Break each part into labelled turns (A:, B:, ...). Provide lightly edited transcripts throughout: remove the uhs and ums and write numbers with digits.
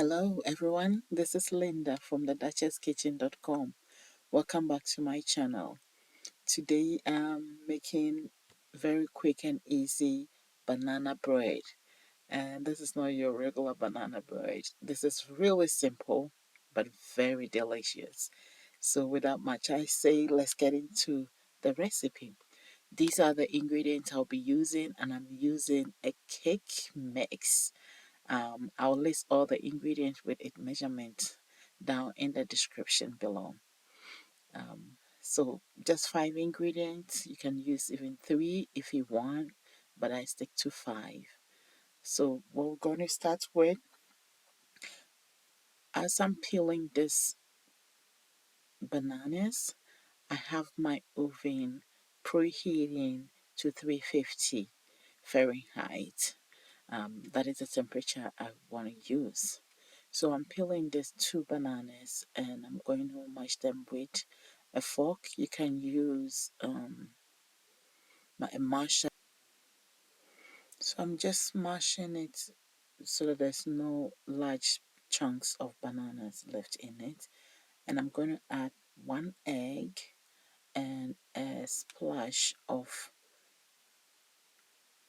A: Hello everyone, this is Linda from the DuchessKitchen.com. Welcome back to my channel. Today I'm making very quick and easy banana bread. And this is not your regular banana bread. This is really simple but very delicious. So without much I say, let's get into the recipe. These are the ingredients I'll be using, and I'm using a cake mix. I'll list all the ingredients with its measurement down in the description below. So just 5 ingredients. You can use even 3 if you want, but I stick to 5. So what we're going to start with, as I'm peeling this bananas, I have my oven preheating to 350 Fahrenheit. That is the temperature I want to use. So I'm peeling these 2 bananas and I'm going to mash them with a fork. You can use a masher. So I'm just mashing it so that there's no large chunks of bananas left in it. And I'm going to add 1 egg and a splash of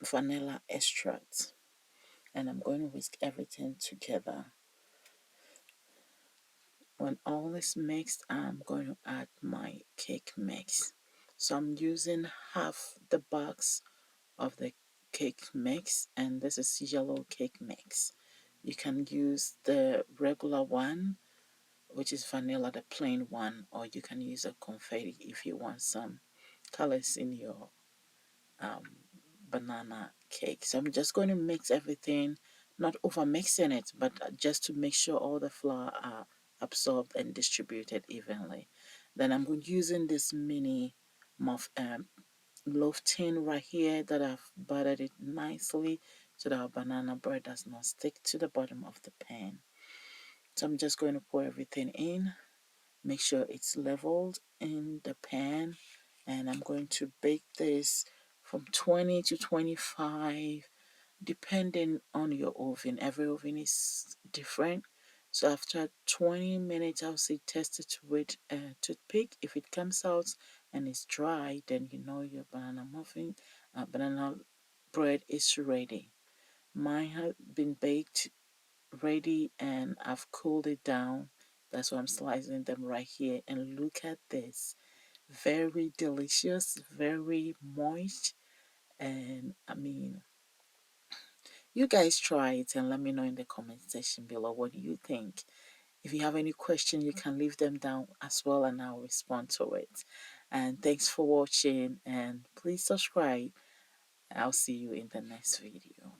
A: vanilla extract. And I'm going to whisk everything together. When all is mixed, I'm going to add my cake mix. So I'm using half the box of the cake mix, and this is yellow cake mix. You can use the regular one, which is vanilla, the plain one, or you can use a confetti if you want some colors in your um, banana cake. So I'm just going to mix everything, not over mixing it, but just to make sure all the flour are absorbed and distributed evenly. Then I'm using this mini loaf tin right here that I've buttered it nicely so that our banana bread does not stick to the bottom of the pan. So I'm just going to pour everything in, make sure it's leveled in the pan, and I'm going to bake this from 20 to 25 depending on your oven. Every oven is different. So after 20 minutes, I'll say test it with a toothpick. If it comes out and it's dry, then you know your banana bread is ready. Mine has been baked ready and I've cooled it down. That's why I'm slicing them right here. And look at this. Very delicious, very moist. And I mean, you guys try it and let me know in the comment section below what you think. If you have any question, you can leave them down as well and I'll respond to it. And thanks for watching, and please subscribe. I'll see you in the next video.